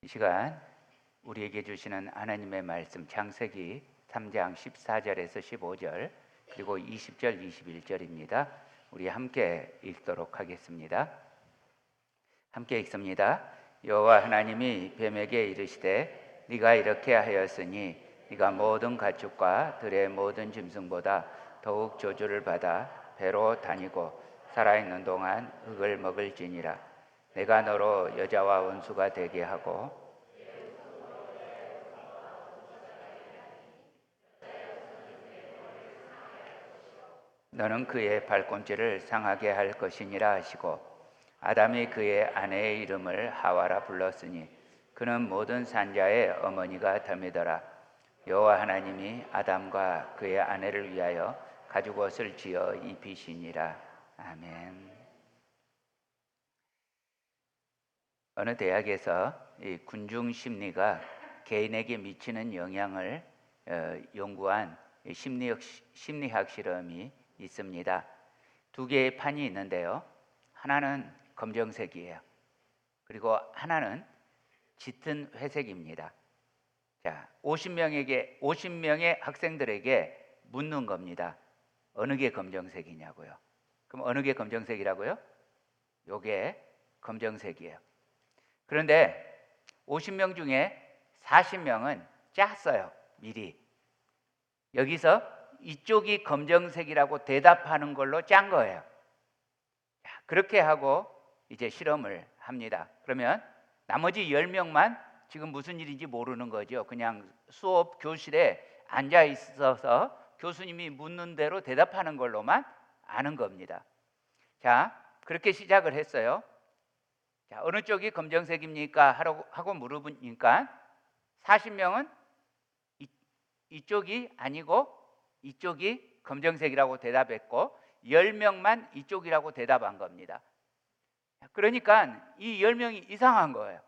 이 시간 우리에게 주시는 하나님의 말씀 창세기 3장 14절에서 15절 그리고 20절 21절입니다. 우리 함께 읽도록 하겠습니다. 함께 읽습니다. 여호와 하나님이 뱀에게 이르시되 네가 이렇게 하였으니 네가 모든 가축과 들의 모든 짐승보다 더욱 저주를 받아 배로 다니고 살아있는 동안 흙을 먹을지니라. 내가 너로 여자와 원수가 되게 하고 너는 그의 발꿈치를 상하게 할 것이니라 하시고 아담이 그의 아내의 이름을 하와라 불렀으니 그는 모든 산자의 어머니가 됨이더라. 여호와 하나님이 아담과 그의 아내를 위하여 가죽옷을 지어 입히시니라. 아멘. 어느 대학에서 이 군중 심리가 개인에게 미치는 영향을 연구한 심리학 실험이 있습니다. 두 개의 판이 있는데요. 하나는 검정색이에요. 그리고 하나는 짙은 회색입니다. 자, 50명의 학생들에게 묻는 겁니다. 어느 게 검정색이냐고요. 그럼 어느 게 검정색이라고요? 요게 검정색이에요. 그런데 50명 중에 40명은 짰어요. 미리. 여기서 이쪽이 검정색이라고 대답하는 걸로 짠 거예요. 그렇게 하고 이제 실험을 합니다. 그러면 나머지 10명만 지금 무슨 일인지 모르는 거죠. 그냥 수업 교실에 앉아 있어서 교수님이 묻는 대로 대답하는 걸로만 아는 겁니다. 자, 그렇게 시작을 했어요. 자, 어느 쪽이 검정색입니까? 하고 물어보니까 40명은 이쪽이 아니고 이쪽이 검정색이라고 대답했고 10명만 이쪽이라고 대답한 겁니다. 그러니까 이 10명이 이상한 거예요.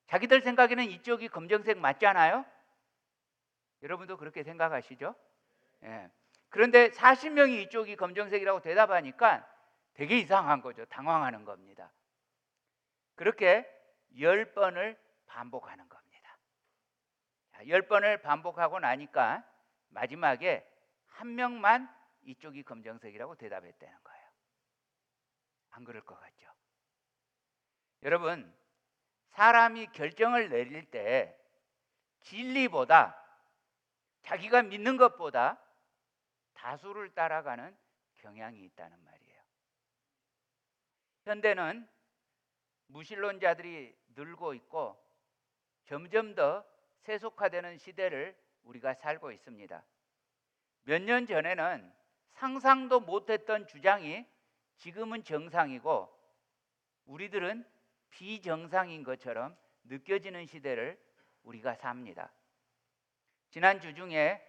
자기들 생각에는 이쪽이 검정색 맞잖아요. 여러분도 그렇게 생각하시죠? 예. 그런데 40명이 이쪽이 검정색이라고 대답하니까 되게 이상한 거죠. 당황하는 겁니다. 그렇게 10번을 반복하는 겁니다. 10번을 반복하고 나니까 마지막에 한 명만 이쪽이 검정색이라고 대답했다는 거예요. 안 그럴 것 같죠? 여러분, 사람이 결정을 내릴 때 진리보다 자기가 믿는 것보다 다수를 따라가는 경향이 있다는 말이에요. 현대는 무신론자들이 늘고 있고 점점 더 세속화되는 시대를 우리가 살고 있습니다. 몇 년 전에는 상상도 못했던 주장이 지금은 정상이고 우리들은 비정상인 것처럼 느껴지는 시대를 우리가 삽니다. 지난 주 중에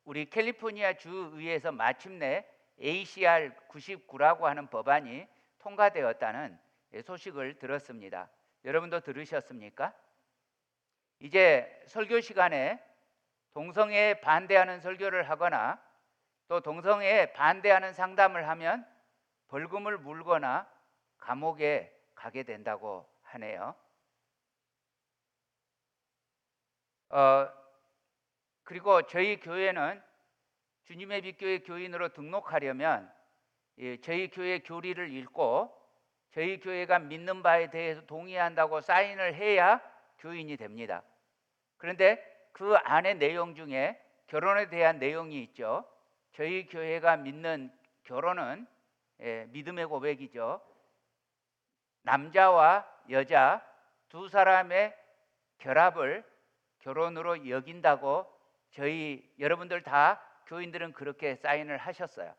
우리 캘리포니아 주의회에서 마침내 ACR 99라고 하는 법안이 통과되었다는 소식을 들었습니다. 여러분도 들으셨습니까? 이제 설교 시간에 동성애에 반대하는 설교를 하거나 또 동성애에 반대하는 상담을 하면 벌금을 물거나 감옥에 가게 된다고 하네요. 그리고 저희 교회는 주님의 빛교회 교인으로 등록하려면 저희 교회 교리를 읽고 저희 교회가 믿는 바에 대해서 동의한다고 사인을 해야 교인이 됩니다. 그런데 그 안의 내용 중에 결혼에 대한 내용이 있죠. 저희 교회가 믿는 결혼은 믿음의 고백이죠. 남자와 여자 두 사람의 결합을 결혼으로 여긴다고 여러분들 다 교인들은 그렇게 사인을 하셨어요.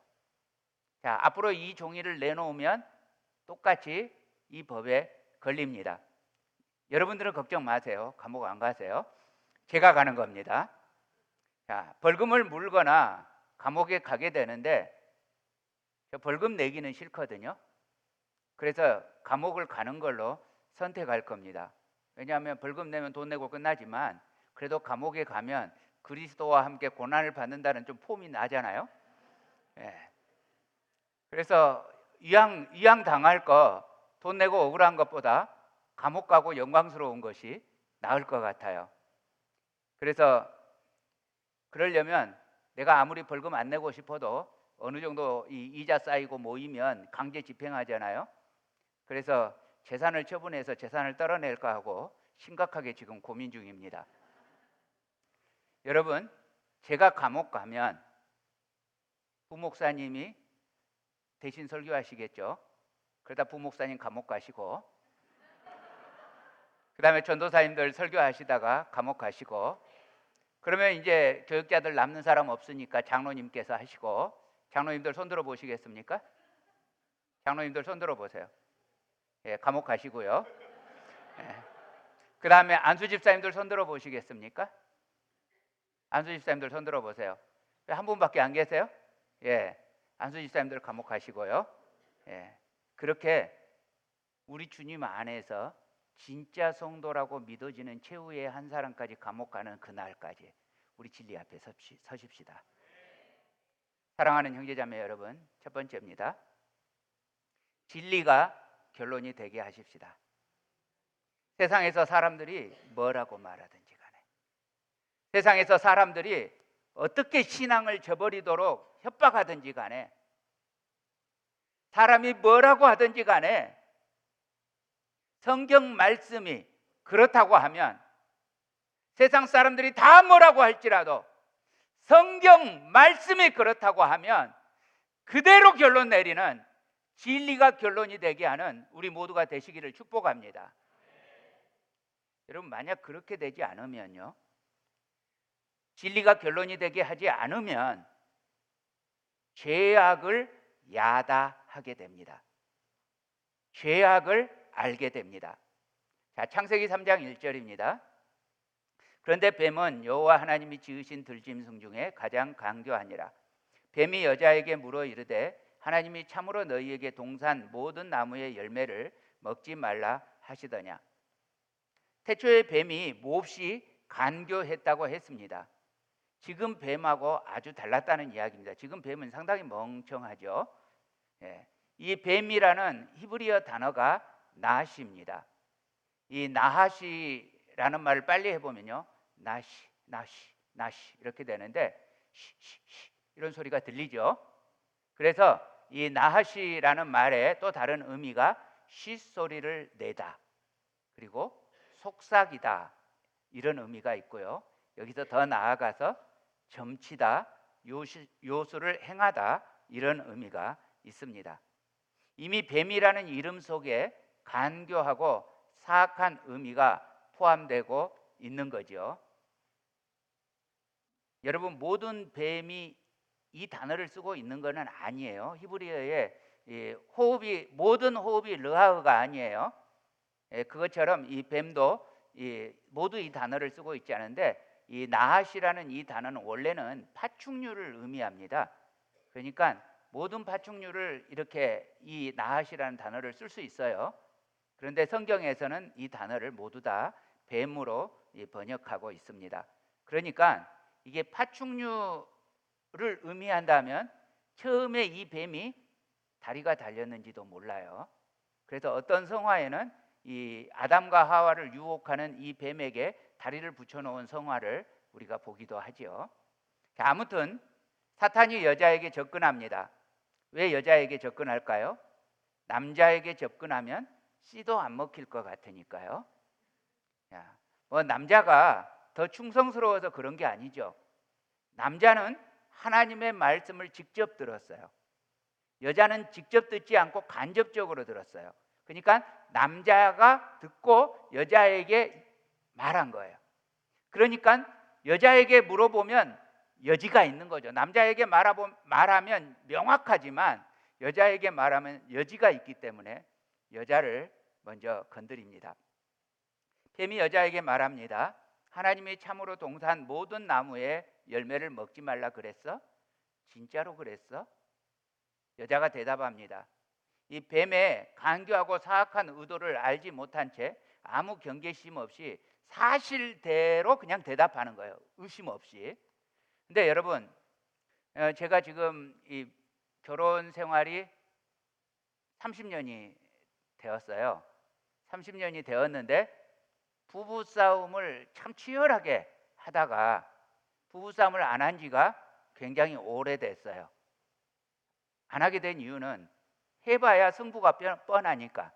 자, 앞으로 이 종이를 내놓으면 똑같이 이 법에 걸립니다. 여러분들은 걱정 마세요. 감옥 안 가세요. 제가 가는 겁니다. 자, 벌금을 물거나 감옥에 가게 되는데 저 벌금 내기는 싫거든요. 그래서 감옥을 가는 걸로 선택할 겁니다. 왜냐하면 벌금 내면 돈 내고 끝나지만 그래도 감옥에 가면 그리스도와 함께 고난을 받는다는 좀 폼이 나잖아요. 예. 그래서 이왕 당할 거 돈 내고 억울한 것보다 감옥 가고 영광스러운 것이 나을 것 같아요. 그래서 그러려면 내가 아무리 벌금 안 내고 싶어도 어느 정도 이 이자 쌓이고 모이면 강제 집행하잖아요. 그래서 재산을 처분해서 재산을 떨어낼까 하고 심각하게 지금 고민 중입니다. 여러분, 제가 감옥 가면 부목사님이 대신 설교하시겠죠. 그러다 부목사님 감옥 가시고, 그 다음에 전도사님들 설교하시다가 감옥 가시고, 그러면 이제 교육자들 남는 사람 없으니까 장로님께서 하시고, 장로님들 손 들어 보시겠습니까? 장로님들 손 들어 보세요. 예, 감옥 가시고요. 예. 그 다음에 안수 집사님들 손 들어 보시겠습니까? 안수 집사님들 손 들어 보세요. 한 분밖에 안 계세요? 예, 안수 집사님들 감옥 가시고요. 예, 그렇게 우리 주님 안에서 진짜 성도라고 믿어지는 최후의 한 사람까지 감옥 가는 그날까지 우리 진리 앞에 서십시다. 사랑하는 형제자매 여러분, 첫 번째입니다. 진리가 결론이 되게 하십시다. 세상에서 사람들이 뭐라고 말하든지 간에, 세상에서 사람들이 어떻게 신앙을 저버리도록 협박하든지 간에, 사람이 뭐라고 하든지 간에 성경 말씀이 그렇다고 하면, 세상 사람들이 다 뭐라고 할지라도 성경 말씀이 그렇다고 하면 그대로 결론 내리는 진리가 결론이 되게 하는 우리 모두가 되시기를 축복합니다. 여러분, 만약 그렇게 되지 않으면요, 진리가 결론이 되게 하지 않으면 죄악을 야다하게 됩니다. 죄악을 알게 됩니다. 자, 창세기 3장 1절입니다. 그런데 뱀은 여호와 하나님이 지으신 들짐승 중에 가장 강교하니라. 뱀이 여자에게 물어 이르되 하나님이 참으로 너희에게 동산 모든 나무의 열매를 먹지 말라 하시더냐. 태초에 뱀이 몹시 간교했다고 했습니다. 지금 뱀하고 아주 달랐다는 이야기입니다. 지금 뱀은 상당히 멍청하죠. 예. 이 뱀이라는 히브리어 단어가 나하시입니다. 이 나하시라는 말을 빨리 해보면요, 나시, 나시, 나시 이렇게 되는데 시시시 이런 소리가 들리죠. 그래서 이 나하시라는 말에 또 다른 의미가 쉿소리를 내다, 그리고 속삭이다 이런 의미가 있고요. 여기서 더 나아가서 점치다, 요술을 행하다 이런 의미가 있습니다. 이미 뱀이라는 이름 속에 간교하고 사악한 의미가 포함되고 있는 거죠. 여러분, 모든 뱀이 이 단어를 쓰고 있는 것은 아니에요. 히브리어의 호흡이, 모든 호흡이 르하흐가 아니에요. 그것처럼 이 뱀도 모두 이 단어를 쓰고 있지 않은데, 이 나하시라는 이 단어는 원래는 파충류를 의미합니다. 그러니까 모든 파충류를 이렇게 이 나하시라는 단어를 쓸 수 있어요. 그런데 성경에서는 이 단어를 모두 다 뱀으로 번역하고 있습니다. 그러니까 이게 파충류를 의미한다면 처음에 이 뱀이 다리가 달렸는지도 몰라요. 그래서 어떤 성화에는 이 아담과 하와를 유혹하는 이 뱀에게 다리를 붙여놓은 성화를 우리가 보기도 하죠. 아무튼 사탄이 여자에게 접근합니다. 왜 여자에게 접근할까요? 남자에게 접근하면 씨도 안 먹힐 것 같으니까요. 뭐 남자가 더 충성스러워서 그런 게 아니죠. 남자는 하나님의 말씀을 직접 들었어요. 여자는 직접 듣지 않고 간접적으로 들었어요. 그러니까 남자가 듣고 여자에게 말한 거예요. 그러니까 여자에게 물어보면 여지가 있는 거죠. 남자에게 말하면 명확하지만 여자에게 말하면 여지가 있기 때문에 여자를 먼저 건드립니다. 뱀이 여자에게 말합니다. 하나님이 참으로 동산 모든 나무의 열매를 먹지 말라 그랬어? 진짜로 그랬어? 여자가 대답합니다. 이 뱀의 간교하고 사악한 의도를 알지 못한 채 아무 경계심 없이 사실대로 그냥 대답하는 거예요. 의심 없이. 근데 여러분, 제가 지금 이 결혼 생활이 30년이 되었어요. 30년이 되었는데 부부 싸움을 참 치열하게 하다가 부부 싸움을 안 한 지가 굉장히 오래됐어요. 안 하게 된 이유는 해봐야 승부가 뻔하니까.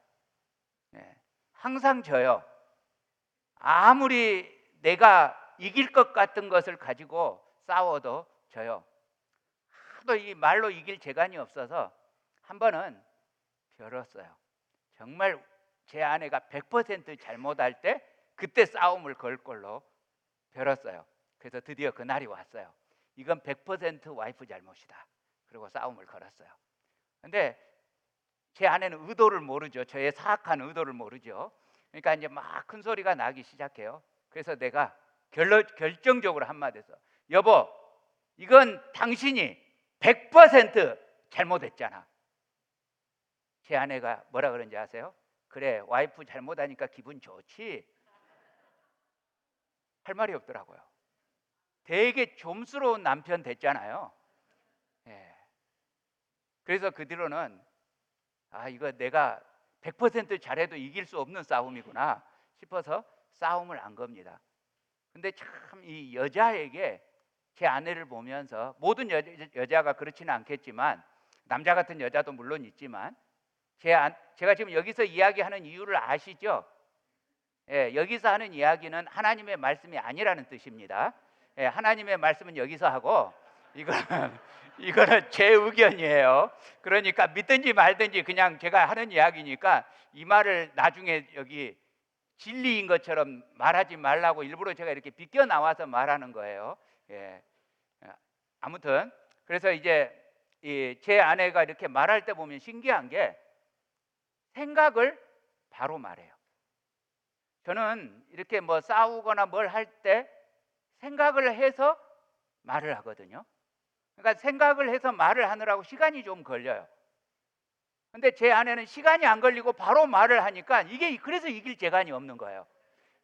항상 져요. 아무리 내가 이길 것 같은 것을 가지고 싸워도 져요. 하도 이 말로 이길 재간이 없어서 한 번은 벼렀어요. 정말 제 아내가 100% 잘못할 때 그때 싸움을 걸 걸로 벼렀어요. 그래서 드디어 그날이 왔어요. 이건 100% 와이프 잘못이다. 그리고 싸움을 걸었어요. 근데 제 아내는 의도를 모르죠. 저의 사악한 의도를 모르죠. 그러니까 이제 막 큰 소리가 나기 시작해요. 그래서 내가 결정적으로 한마디 했어. 여보, 이건 당신이 100% 잘못했잖아. 제 아내가 뭐라 그런지 아세요? 그래, 와이프 잘못하니까 기분 좋지? 할 말이 없더라고요. 되게 좀스러운 남편 됐잖아요. 예. 그래서 그 뒤로는 이거 내가 100% 잘해도 이길 수 없는 싸움이구나 싶어서 싸움을 안 겁니다. 근데 참 이 여자에게 제 아내를 보면서 모든 여자가 그렇지는 않겠지만 남자 같은 여자도 물론 있지만 제가 지금 여기서 이야기하는 이유를 아시죠? 예, 여기서 하는 이야기는 하나님의 말씀이 아니라는 뜻입니다. 예, 하나님의 말씀은 여기서 하고 이거는 제 의견이에요. 그러니까 믿든지 말든지 그냥 제가 하는 이야기니까 이 말을 나중에 여기 진리인 것처럼 말하지 말라고 일부러 제가 이렇게 비껴 나와서 말하는 거예요. 예. 아무튼 그래서 이제 제 아내가 이렇게 말할 때 보면 신기한 게 생각을 바로 말해요. 저는 이렇게 뭐 싸우거나 뭘 할 때 생각을 해서 말을 하거든요. 그러니까 생각을 해서 말을 하느라고 시간이 좀 걸려요. 근데 제 아내는 시간이 안 걸리고 바로 말을 하니까 이게 그래서 이길 재간이 없는 거예요.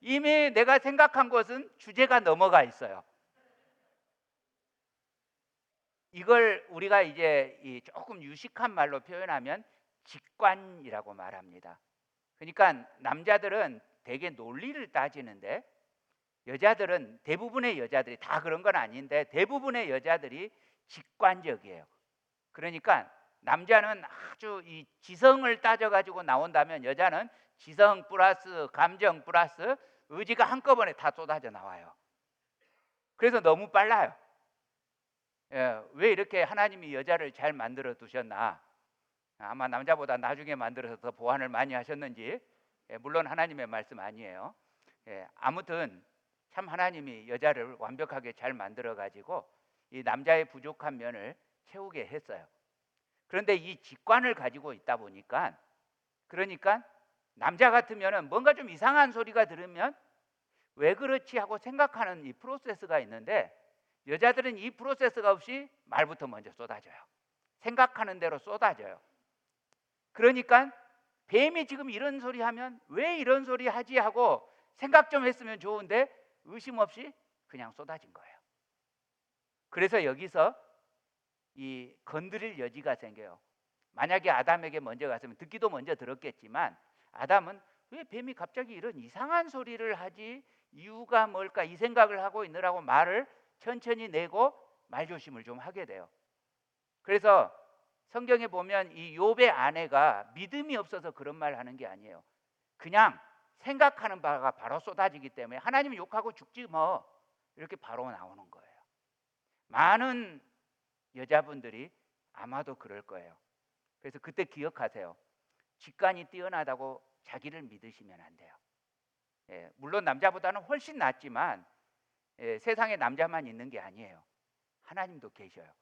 이미 내가 생각한 것은 주제가 넘어가 있어요. 이걸 우리가 이제 조금 유식한 말로 표현하면 직관이라고 말합니다. 그러니까 남자들은 되게 논리를 따지는데 여자들은 대부분의 여자들이 다 그런 건 아닌데 대부분의 여자들이 직관적이에요. 그러니까 남자는 아주 이 지성을 따져가지고 나온다면 여자는 지성 플러스 감정 플러스 의지가 한꺼번에 다 쏟아져 나와요. 그래서 너무 빨라요. 예, 왜 이렇게 하나님이 여자를 잘 만들어 두셨나? 아마 남자보다 나중에 만들어서 더 보완을 많이 하셨는지. 물론 하나님의 말씀 아니에요. 아무튼 참 하나님이 여자를 완벽하게 잘 만들어 가지고 이 남자의 부족한 면을 채우게 했어요. 그런데 이 직관을 가지고 있다 보니까 그러니까 남자 같으면은 뭔가 좀 이상한 소리가 들으면 왜 그렇지 하고 생각하는 이 프로세스가 있는데 여자들은 이 프로세스가 없이 말부터 먼저 쏟아져요. 생각하는 대로 쏟아져요. 그러니까 뱀이 지금 이런 소리 하면 왜 이런 소리 하지 하고 생각 좀 했으면 좋은데 의심 없이 그냥 쏟아진 거예요. 그래서 여기서 이 건드릴 여지가 생겨요. 만약에 아담에게 먼저 갔으면 듣기도 먼저 들었겠지만 아담은 왜 뱀이 갑자기 이런 이상한 소리를 하지? 이유가 뭘까? 이 생각을 하고 있느라고 말을 천천히 내고 말조심을 좀 하게 돼요. 그래서 성경에 보면 이 욥의 아내가 믿음이 없어서 그런 말을 하는 게 아니에요. 그냥 생각하는 바가 바로 쏟아지기 때문에 하나님 욕하고 죽지 뭐 이렇게 바로 나오는 거예요. 많은 여자분들이 아마도 그럴 거예요. 그래서 그때 기억하세요. 직관이 뛰어나다고 자기를 믿으시면 안 돼요. 물론 남자보다는 훨씬 낫지만 세상에 남자만 있는 게 아니에요. 하나님도 계셔요.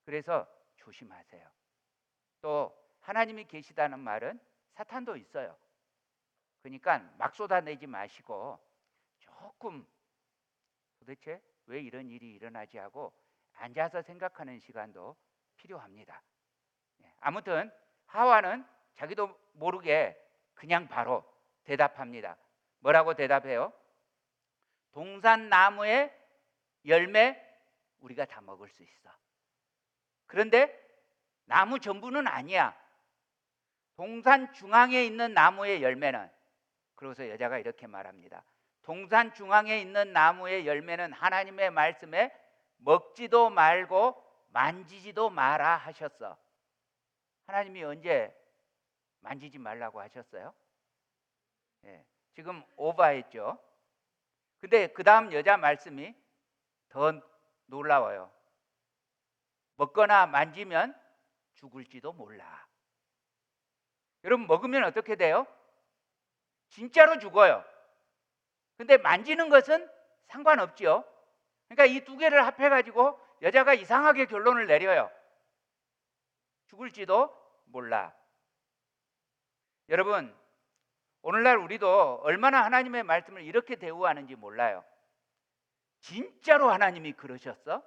그래서 조심하세요. 또 하나님이 계시다는 말은 사탄도 있어요. 그러니까 막 쏟아내지 마시고 조금 도대체 왜 이런 일이 일어나지 하고 앉아서 생각하는 시간도 필요합니다. 아무튼 하와는 자기도 모르게 그냥 바로 대답합니다. 뭐라고 대답해요? 동산나무의 열매 우리가 다 먹을 수 있어. 그런데 나무 전부는 아니야. 동산 중앙에 있는 나무의 열매는 그러고서 여자가 이렇게 말합니다. 동산 중앙에 있는 나무의 열매는 하나님의 말씀에 먹지도 말고 만지지도 마라 하셨어. 하나님이 언제 만지지 말라고 하셨어요? 예, 지금 오버했죠. 근데 그 다음 여자 말씀이 더 놀라워요. 먹거나 만지면 죽을지도 몰라. 여러분, 먹으면 어떻게 돼요? 진짜로 죽어요. 근데 만지는 것은 상관없죠. 그러니까 이 두 개를 합해가지고 여자가 이상하게 결론을 내려요. 죽을지도 몰라. 여러분, 오늘날 우리도 얼마나 하나님의 말씀을 이렇게 대우하는지 몰라요. 진짜로 하나님이 그러셨어?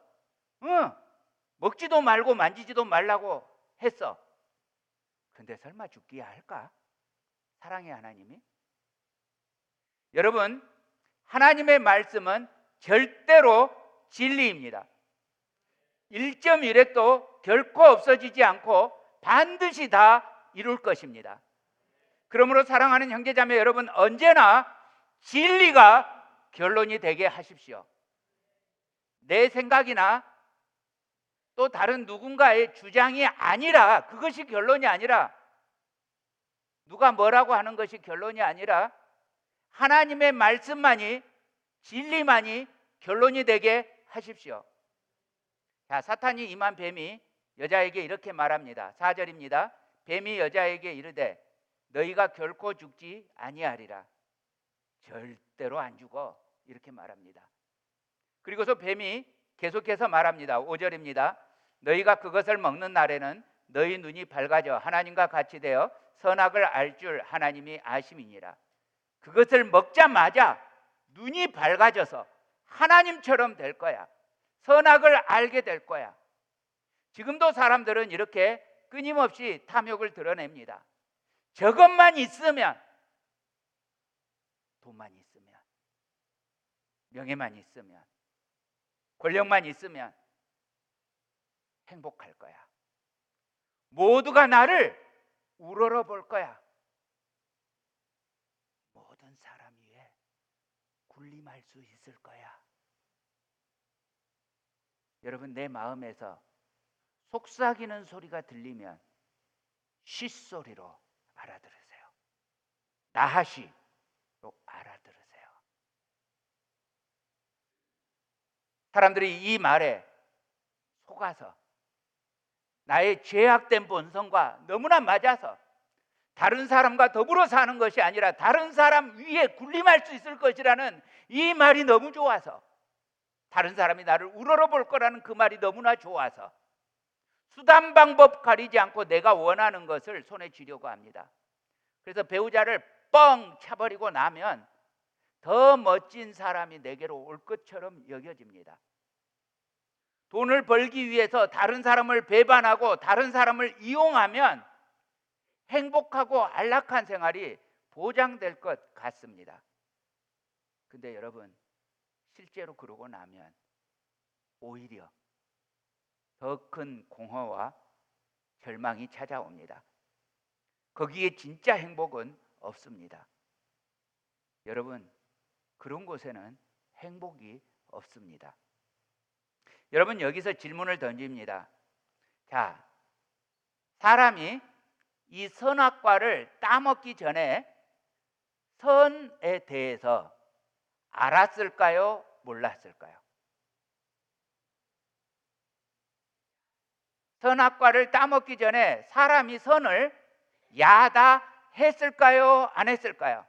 응, 먹지도 말고 만지지도 말라고 했어. 근데 설마 죽기야 할까? 사랑의 하나님이? 여러분, 하나님의 말씀은 절대로 진리입니다. 1.1핵도 결코 없어지지 않고 반드시 다 이룰 것입니다. 그러므로 사랑하는 형제자매 여러분, 언제나 진리가 결론이 되게 하십시오. 내 생각이나 또 다른 누군가의 주장이 아니라, 그것이 결론이 아니라, 누가 뭐라고 하는 것이 결론이 아니라 하나님의 말씀만이, 진리만이 결론이 되게 하십시오. 자, 사탄이 임한 뱀이 여자에게 이렇게 말합니다. 4절입니다. 뱀이 여자에게 이르되 너희가 결코 죽지 아니하리라. 절대로 안 죽어. 이렇게 말합니다. 그리고서 뱀이 계속해서 말합니다. 5절입니다. 너희가 그것을 먹는 날에는 너희 눈이 밝아져 하나님과 같이 되어 선악을 알 줄 하나님이 아심이니라. 그것을 먹자마자 눈이 밝아져서 하나님처럼 될 거야. 선악을 알게 될 거야. 지금도 사람들은 이렇게 끊임없이 탐욕을 드러냅니다. 저것만 있으면, 돈만 있으면, 명예만 있으면, 권력만 있으면 행복할 거야. 모두가 나를 우러러 볼 거야. 모든 사람 위에 군림할 수 있을 거야. 여러분, 내 마음에서 속삭이는 소리가 들리면 쉿소리로 알아들으세요. 나하시로 알아들으세요. 사람들이 이 말에 속아서 나의 죄악된 본성과 너무나 맞아서 다른 사람과 더불어 사는 것이 아니라 다른 사람 위에 군림할 수 있을 것이라는 이 말이 너무 좋아서, 다른 사람이 나를 우러러 볼 거라는 그 말이 너무나 좋아서 수단 방법 가리지 않고 내가 원하는 것을 손에 쥐려고 합니다. 그래서 배우자를 뻥 차버리고 나면 더 멋진 사람이 내게로 올 것처럼 여겨집니다. 돈을 벌기 위해서 다른 사람을 배반하고 다른 사람을 이용하면 행복하고 안락한 생활이 보장될 것 같습니다. 근데 여러분, 실제로 그러고 나면 오히려 더 큰 공허와 절망이 찾아옵니다. 거기에 진짜 행복은 없습니다. 여러분, 그런 곳에는 행복이 없습니다. 여러분, 여기서 질문을 던집니다. 자, 사람이 이 선악과를 따먹기 전에 선에 대해서 알았을까요? 몰랐을까요? 선악과를 따먹기 전에 사람이 선을 야다했을까요? 안 했을까요?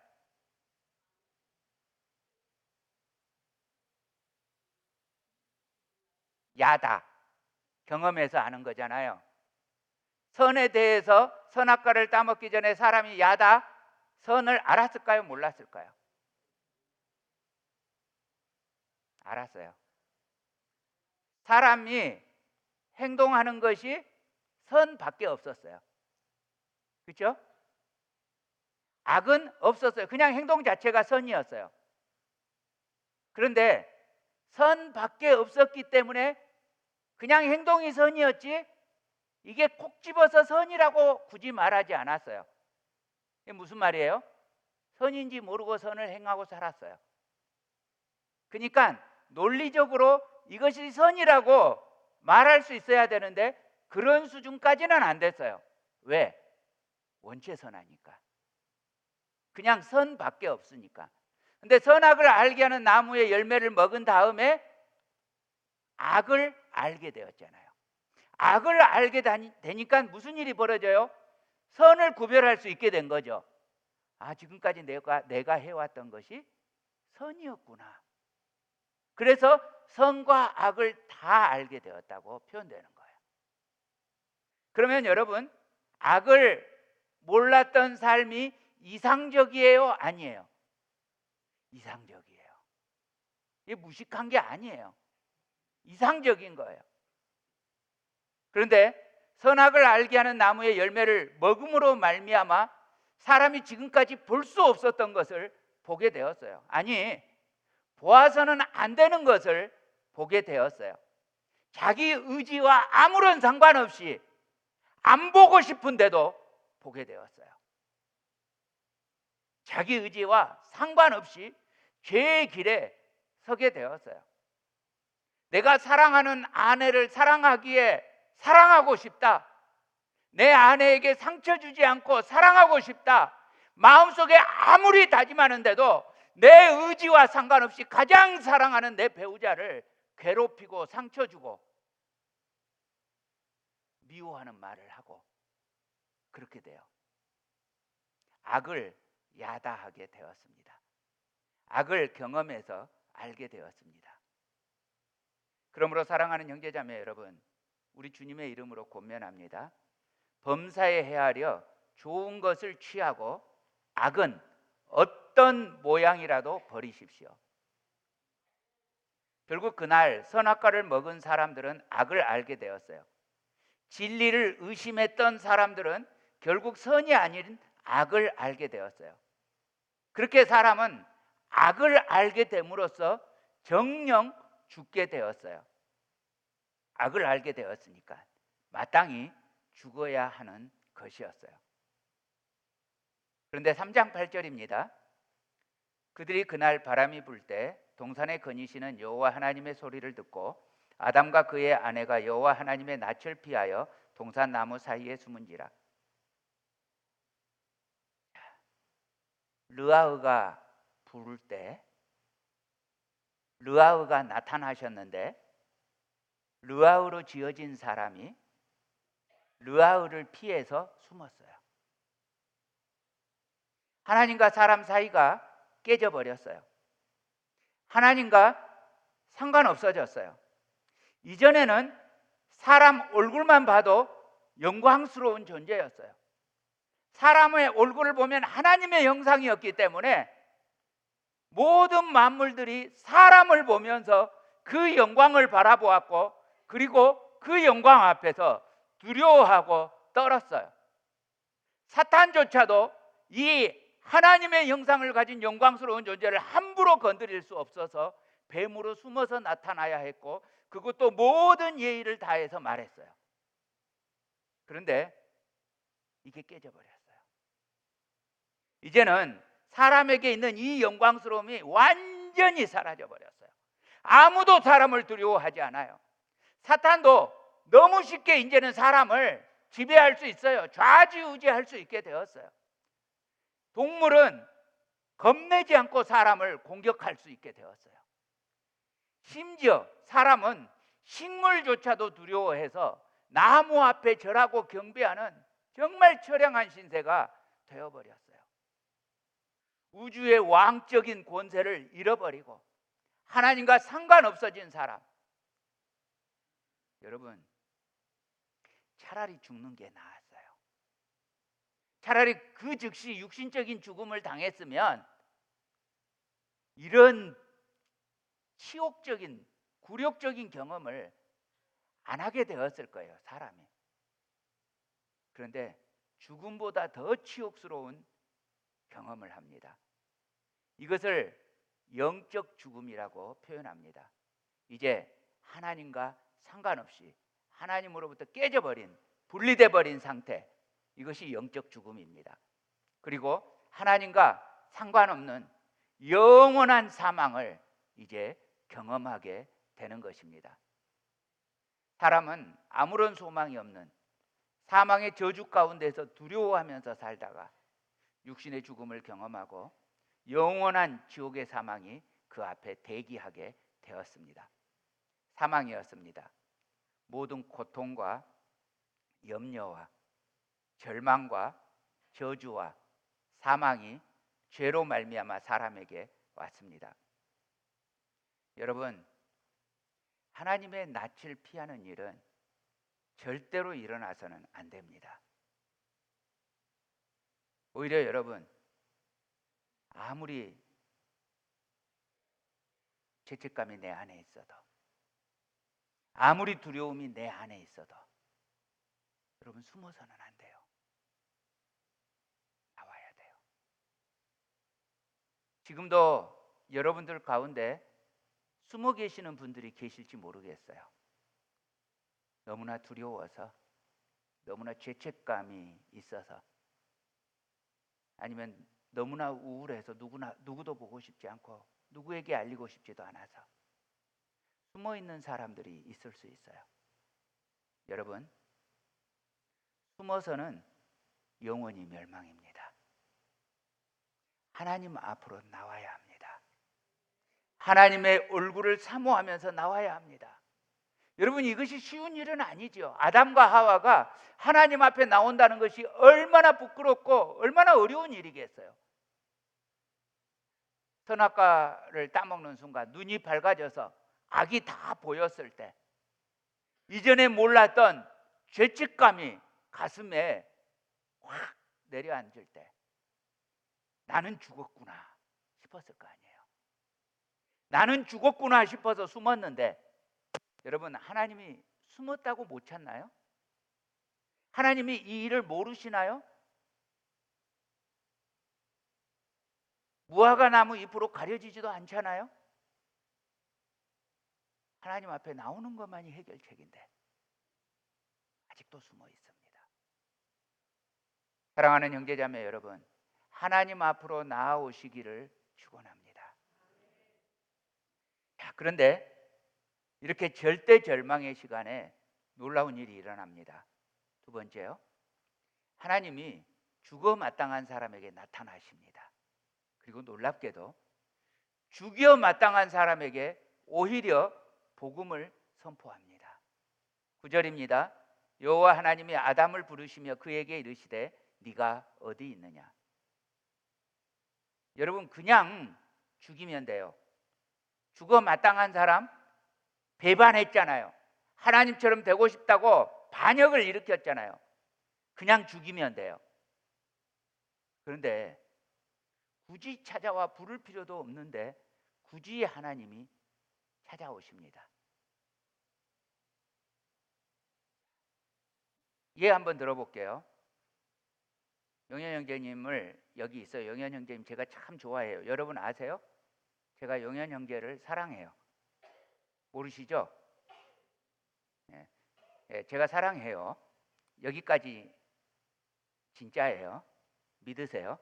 야다. 경험해서 아는 거잖아요. 선에 대해서 선악과를 따먹기 전에 사람이 야다, 선을 알았을까요? 몰랐을까요? 알았어요. 사람이 행동하는 것이 선밖에 없었어요. 그렇죠? 악은 없었어요. 그냥 행동 자체가 선이었어요. 그런데 선밖에 없었기 때문에 그냥 행동이 선이었지 이게 콕 집어서 선이라고 굳이 말하지 않았어요. 이게 무슨 말이에요? 선인지 모르고 선을 행하고 살았어요. 그러니까 논리적으로 이것이 선이라고 말할 수 있어야 되는데 그런 수준까지는 안 됐어요. 왜? 원체 선하니까. 그냥 선밖에 없으니까. 근데 선악을 알게 하는 나무의 열매를 먹은 다음에 악을 알게 되었잖아요. 악을 알게 되니까 무슨 일이 벌어져요? 선을 구별할 수 있게 된 거죠. 아, 지금까지 내가 해왔던 것이 선이었구나. 그래서 선과 악을 다 알게 되었다고 표현되는 거예요. 그러면 여러분, 악을 몰랐던 삶이 이상적이에요? 아니에요? 이상적이에요. 이게 무식한 게 아니에요. 이상적인 거예요. 그런데 선악을 알게 하는 나무의 열매를 먹음으로 말미암아 사람이 지금까지 볼 수 없었던 것을 보게 되었어요. 아니, 보아서는 안 되는 것을 보게 되었어요. 자기 의지와 아무런 상관없이 안 보고 싶은데도 보게 되었어요. 자기 의지와 상관없이 죄의 길에 서게 되었어요. 내가 사랑하는 아내를 사랑하기에 사랑하고 싶다. 내 아내에게 상처 주지 않고 사랑하고 싶다. 마음속에 아무리 다짐하는데도 내 의지와 상관없이 가장 사랑하는 내 배우자를 괴롭히고 상처 주고 미워하는 말을 하고 그렇게 돼요. 악을 야다하게 되었습니다. 악을 경험해서 알게 되었습니다. 그러므로 사랑하는 형제자매 여러분, 우리 주님의 이름으로 권면합니다. 범사에 헤아려 좋은 것을 취하고 악은 어떤 모양이라도 버리십시오. 결국 그날 선악과를 먹은 사람들은 악을 알게 되었어요. 진리를 의심했던 사람들은 결국 선이 아닌 악을 알게 되었어요. 그렇게 사람은 악을 알게 됨으로써 정녕 죽게 되었어요. 악을 알게 되었으니까 마땅히 죽어야 하는 것이었어요. 그런데 3장 8절입니다. 그들이 그날 바람이 불 때 동산에 거니시는 여호와 하나님의 소리를 듣고 아담과 그의 아내가 여호와 하나님의 낯을 피하여 동산 나무 사이에 숨은지라. 르아흐가 부를 때 르아흐가 나타나셨는데 르아흐로 지어진 사람이 르아흐를 피해서 숨었어요. 하나님과 사람 사이가 깨져버렸어요. 하나님과 상관없어졌어요. 이전에는 사람 얼굴만 봐도 영광스러운 존재였어요. 사람의 얼굴을 보면 하나님의 형상이었기 때문에 모든 만물들이 사람을 보면서 그 영광을 바라보았고 그리고 그 영광 앞에서 두려워하고 떨었어요. 사탄조차도 이 하나님의 형상을 가진 영광스러운 존재를 함부로 건드릴 수 없어서 뱀으로 숨어서 나타나야 했고 그것도 모든 예의를 다해서 말했어요. 그런데 이게 깨져버렸어요. 이제는 사람에게 있는 이 영광스러움이 완전히 사라져버렸어요. 아무도 사람을 두려워하지 않아요. 사탄도 너무 쉽게 이제는 사람을 지배할 수 있어요. 좌지우지할 수 있게 되었어요. 동물은 겁내지 않고 사람을 공격할 수 있게 되었어요. 심지어 사람은 식물조차도 두려워해서 나무 앞에 절하고 경배하는 정말 처량한 신세가 되어버렸어요. 우주의 왕적인 권세를 잃어버리고 하나님과 상관없어진 사람. 여러분, 차라리 죽는 게 나았어요. 차라리 그 즉시 육신적인 죽음을 당했으면 이런 치욕적인 굴욕적인 경험을 안 하게 되었을 거예요, 사람이. 그런데 죽음보다 더 치욕스러운 경험을 합니다. 이것을 영적 죽음이라고 표현합니다. 이제 하나님과 상관없이 하나님으로부터 깨져버린, 분리돼 버린 상태, 이것이 영적 죽음입니다. 그리고 하나님과 상관없는 영원한 사망을 이제 경험하게 되는 것입니다. 사람은 아무런 소망이 없는 사망의 저주 가운데서 두려워하면서 살다가 육신의 죽음을 경험하고 영원한 지옥의 사망이 그 앞에 대기하게 되었습니다. 사망이었습니다. 모든 고통과 염려와 절망과 저주와 사망이 죄로 말미암아 사람에게 왔습니다. 여러분, 하나님의 낯을 피하는 일은 절대로 일어나서는 안 됩니다. 오히려 여러분, 아무리 죄책감이 내 안에 있어도, 아무리 두려움이 내 안에 있어도 여러분 숨어서는 안 돼요. 나와야 돼요. 지금도 여러분들 가운데 숨어 계시는 분들이 계실지 모르겠어요. 너무나 두려워서, 너무나 죄책감이 있어서, 아니면 너무나 우울해서 누구도 보고 싶지 않고 누구에게 알리고 싶지도 않아서 숨어 있는 사람들이 있을 수 있어요. 여러분, 숨어서는 영원히 멸망입니다. 하나님 앞으로 나와야 합니다. 하나님의 얼굴을 사모하면서 나와야 합니다. 여러분, 이것이 쉬운 일은 아니죠. 아담과 하와가 하나님 앞에 나온다는 것이 얼마나 부끄럽고 얼마나 어려운 일이겠어요. 선악과를 따먹는 순간 눈이 밝아져서 악이 다 보였을 때, 이전에 몰랐던 죄책감이 가슴에 확 내려앉을 때 나는 죽었구나 싶었을 거 아니에요. 나는 죽었구나 싶어서 숨었는데, 여러분, 하나님이 숨었다고 못 찾나요? 하나님이 이 일을 모르시나요? 무화과 나무 잎으로 가려지지도 않잖아요. 하나님 앞에 나오는 것만이 해결책인데 아직도 숨어 있습니다. 사랑하는 형제자매 여러분, 하나님 앞으로 나아오시기를 축원합니다. 그런데 이렇게 절대절망의 시간에 놀라운 일이 일어납니다. 두 번째요, 하나님이 죽어 마땅한 사람에게 나타나십니다. 그리고 놀랍게도 죽여 마땅한 사람에게 오히려 복음을 선포합니다. 9절입니다. 여호와 하나님이 아담을 부르시며 그에게 이르시되 네가 어디 있느냐. 여러분, 그냥 죽이면 돼요. 죽어 마땅한 사람 배반했잖아요. 하나님처럼 되고 싶다고 반역을 일으켰잖아요. 그냥 죽이면 돼요. 그런데 굳이 찾아와 부를 필요도 없는데 굳이 하나님이 찾아오십니다. 예, 한번 들어볼게요. 용현 형제님을, 여기 있어요. 용현 형제님 제가 참 좋아해요. 여러분 아세요? 제가 용현 형제를 사랑해요. 모르시죠? 예, 예, 제가 사랑해요. 여기까지 진짜예요. 믿으세요.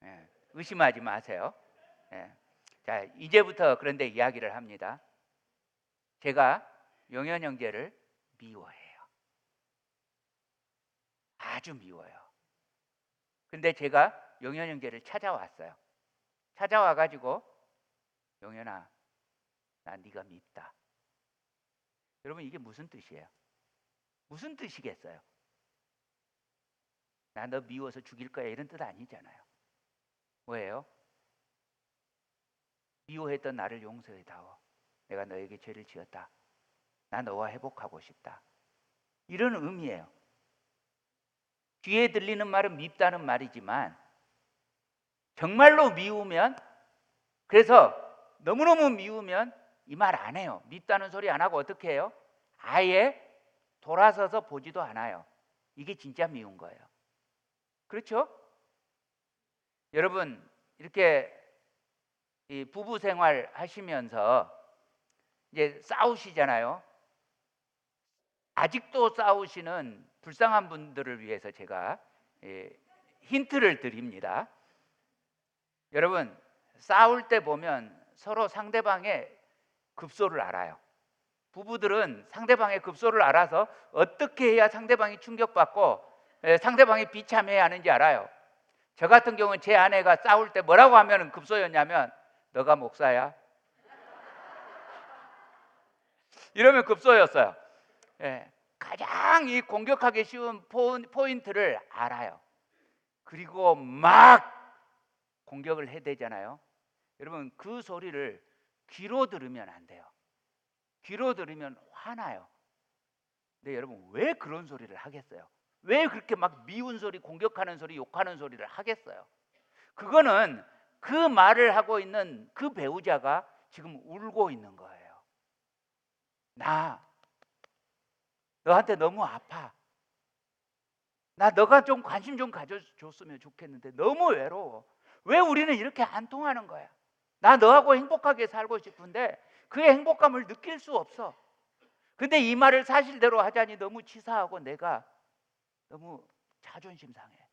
예, 의심하지 마세요. 예. 자, 이제부터 그런데 이야기를 합니다. 제가 용현 형제를 미워해요. 아주 미워요. 근데 제가 용현 형제를 찾아왔어요. 찾아와가지고 용현아, 나 네가 밉다. 여러분, 이게 무슨 뜻이에요? 무슨 뜻이겠어요? 나 너 미워서 죽일 거야 이런 뜻 아니잖아요. 뭐예요? 미워했던 나를 용서해다오. 내가 너에게 죄를 지었다. 나 너와 회복하고 싶다. 이런 의미예요. 귀에 들리는 말은 밉다는 말이지만 정말로 미우면, 그래서 너무너무 미우면 이 말 안 해요. 밉다는 소리 안 하고 어떻게 해요? 아예 돌아서서 보지도 않아요. 이게 진짜 미운 거예요. 그렇죠? 여러분, 이렇게 이 부부 생활 하시면서 이제 싸우시잖아요. 아직도 싸우시는 불쌍한 분들을 위해서 제가 힌트를 드립니다. 여러분, 싸울 때 보면 서로 상대방의 급소를 알아요. 부부들은 상대방의 급소를 알아서 어떻게 해야 상대방이 충격받고 상대방이 비참해야 하는지 알아요. 저 같은 경우는 제 아내가 싸울 때 뭐라고 하면 급소였냐면, 너가 목사야? 이러면 급소였어요. 예, 가장 이 공격하기 쉬운 포인트를 알아요. 그리고 막 공격을 해대잖아요. 여러분, 그 소리를 귀로 들으면 안 돼요. 귀로 들으면 화나요. 근데 여러분, 왜 그런 소리를 하겠어요? 왜 그렇게 막 미운 소리, 공격하는 소리, 욕하는 소리를 하겠어요? 그거는 그 말을 하고 있는 그 배우자가 지금 울고 있는 거예요. 나 너한테 너무 아파. 나 너가 좀 관심 좀 가져줬으면 좋겠는데 너무 외로워. 왜 우리는 이렇게 안 통하는 거야? 나 너하고 행복하게 살고 싶은데 그의 행복감을 느낄 수 없어. 근데 이 말을 사실대로 하자니 너무 치사하고 내가 너무 자존심 상해.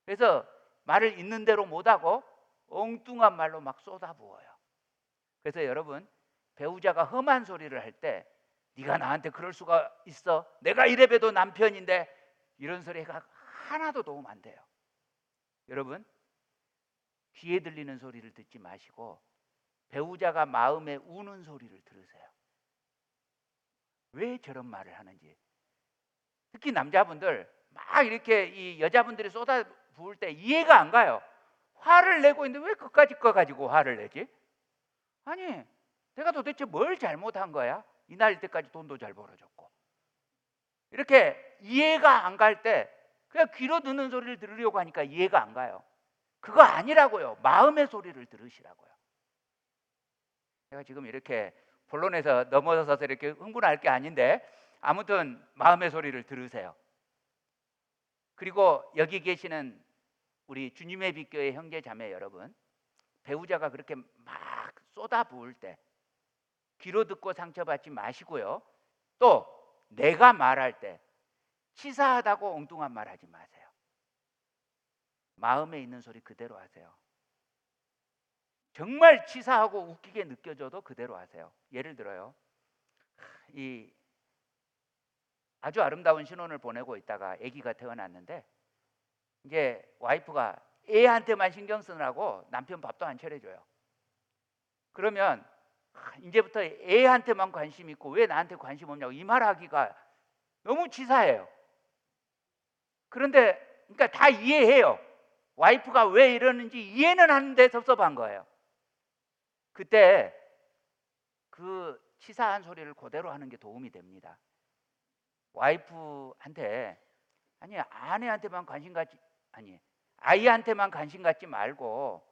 그래서 말을 있는 대로 못하고 엉뚱한 말로 막 쏟아부어요. 그래서 여러분, 배우자가 험한 소리를 할 때 네가 나한테 그럴 수가 있어? 내가 이래봬도 남편인데, 이런 소리가 하나도 도움 안 돼요. 여러분, 귀에 들리는 소리를 듣지 마시고 배우자가 마음에 우는 소리를 들으세요. 왜 저런 말을 하는지. 특히 남자분들 막 이렇게 이 여자분들이 쏟아 부을 때 이해가 안 가요. 화를 내고 있는데 왜 그까짓 거 가지고 화를 내지? 아니, 내가 도대체 뭘 잘못한 거야? 이 나이 때까지 돈도 잘 벌어줬고. 이렇게 이해가 안 갈 때 그냥 귀로 듣는 소리를 들으려고 하니까 이해가 안 가요. 그거 아니라고요. 마음의 소리를 들으시라고요. 제가 지금 이렇게 본론에서 넘어서서 이렇게 흥분할 게 아닌데, 아무튼 마음의 소리를 들으세요. 그리고 여기 계시는 우리 주님의 빛교회 형제 자매 여러분, 배우자가 그렇게 막 쏟아 부을 때 귀로 듣고 상처받지 마시고요. 또 내가 말할 때 치사하다고 엉뚱한 말 하지 마세요. 마음에 있는 소리 그대로 하세요. 정말 치사하고 웃기게 느껴져도 그대로 하세요. 예를 들어요, 이 아주 아름다운 신혼을 보내고 있다가 아기가 태어났는데, 이제 와이프가 애한테만 신경 쓰느라고 남편 밥도 안 차려줘요. 그러면 이제부터 애한테만 관심 있고 왜 나한테 관심 없냐고 이 말하기가 너무 치사해요. 그런데 그러니까 다 이해해요. 와이프가 왜 이러는지 이해는 하는데 섭섭한 거예요. 그때 그 치사한 소리를 그대로 하는 게 도움이 됩니다. 와이프한테, 아니 아내한테만 관심 갖지, 아니 아이한테만 관심 갖지 말고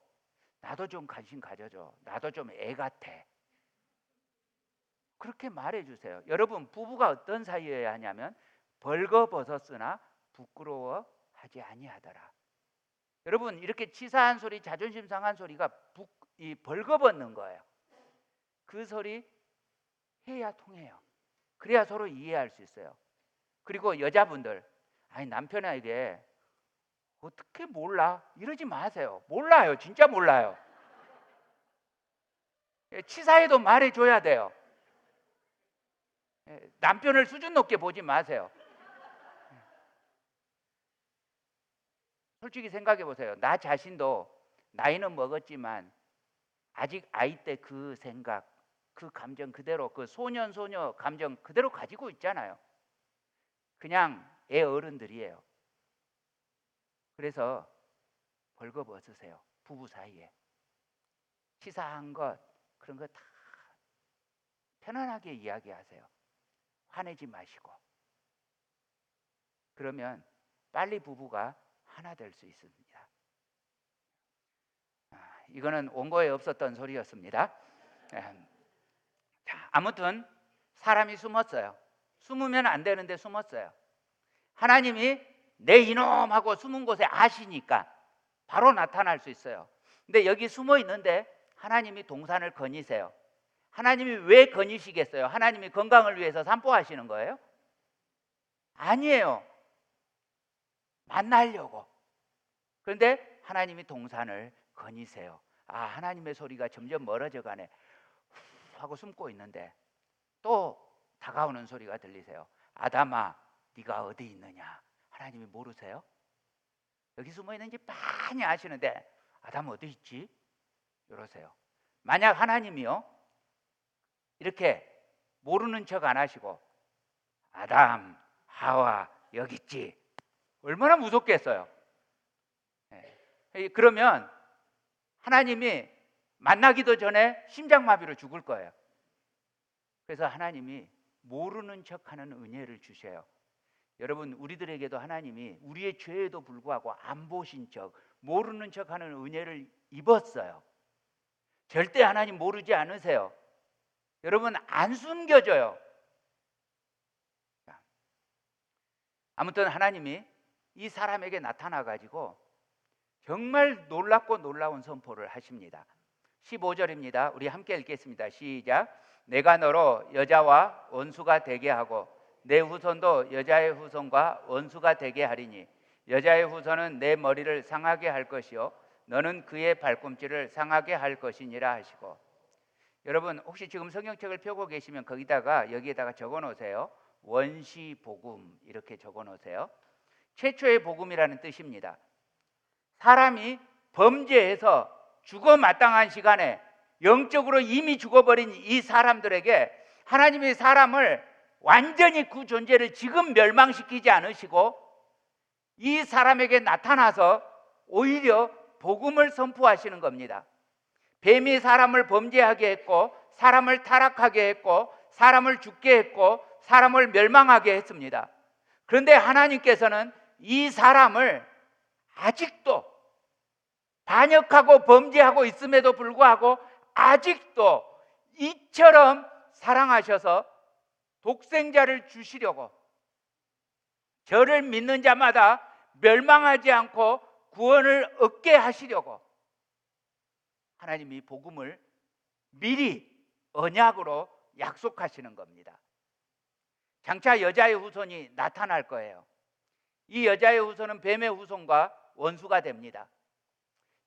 나도 좀 관심 가져줘. 나도 좀 애 같아. 그렇게 말해주세요. 여러분, 부부가 어떤 사이여야 하냐면 벌거벗었으나 부끄러워하지 아니하더라. 여러분, 이렇게 치사한 소리, 자존심 상한 소리가 벌거벗는 거예요. 그 소리 해야 통해요. 그래야 서로 이해할 수 있어요. 그리고 여자분들, 아니 남편에게 어떻게 몰라? 이러지 마세요. 몰라요. 진짜 몰라요. 치사해도 말해줘야 돼요. 남편을 수준 높게 보지 마세요. 솔직히 생각해 보세요. 나 자신도 나이는 먹었지만 아직 아이 때 그 생각, 그 감정 그대로, 그 소녀 감정 그대로 가지고 있잖아요. 그냥 애 어른들이에요. 그래서 벌거벗으세요. 부부 사이에 치사한 것, 그런 거 다 편안하게 이야기하세요. 화내지 마시고. 그러면 빨리 부부가 하나 될 수 있습니다. 이거는 원고에 없었던 소리였습니다. 자, 아무튼 사람이 숨었어요. 숨으면 안 되는데 숨었어요. 하나님이 내 이놈하고 숨은 곳에 아시니까 바로 나타날 수 있어요. 근데 여기 숨어 있는데 하나님이 동산을 거니세요. 하나님이 왜 거니시겠어요? 하나님이 건강을 위해서 산보하시는 거예요? 아니에요. 만나려고. 그런데 하나님이 동산을 거니세요. 아, 하나님의 소리가 점점 멀어져 가네 하고 숨고 있는데 또 다가오는 소리가 들리세요. 아담아, 네가 어디 있느냐? 하나님이 모르세요? 여기 숨어 있는지 많이 아시는데 아담 어디 있지? 이러세요. 만약 하나님이요 이렇게 모르는 척 안 하시고 아담, 하와 여기 있지, 얼마나 무섭겠어요. 그러면 하나님이 만나기도 전에 심장마비로 죽을 거예요. 그래서 하나님이 모르는 척하는 은혜를 주셔요. 여러분, 우리들에게도 하나님이 우리의 죄에도 불구하고 안 보신 척, 모르는 척하는 은혜를 입었어요. 절대 하나님 모르지 않으세요. 여러분, 안 숨겨져요. 아무튼 하나님이 이 사람에게 나타나 가지고 정말 놀랍고 놀라운 선포를 하십니다. 15절입니다. 우리 함께 읽겠습니다. 시작. 내가 너로 여자와 원수가 되게 하고 내 후손도 여자의 후손과 원수가 되게 하리니 여자의 후손은 내 머리를 상하게 할 것이요 너는 그의 발꿈치를 상하게 할 것이니라 하시고. 여러분, 혹시 지금 성경책을 펴고 계시면 거기다가 여기에다가 적어 놓으세요. 원시 복음 이렇게 적어 놓으세요. 최초의 복음이라는 뜻입니다. 사람이 범죄해서 죽어 마땅한 시간에 영적으로 이미 죽어버린 이 사람들에게 하나님이 사람을 완전히 그 존재를 지금 멸망시키지 않으시고 이 사람에게 나타나서 오히려 복음을 선포하시는 겁니다. 뱀이 사람을 범죄하게 했고 사람을 타락하게 했고 사람을 죽게 했고 사람을 멸망하게 했습니다. 그런데 하나님께서는 이 사람을 아직도 반역하고 범죄하고 있음에도 불구하고 아직도 이처럼 사랑하셔서 독생자를 주시려고 저를 믿는 자마다 멸망하지 않고 구원을 얻게 하시려고 하나님이 복음을 미리 언약으로 약속하시는 겁니다. 장차 여자의 후손이 나타날 거예요. 이 여자의 후손은 뱀의 후손과 원수가 됩니다.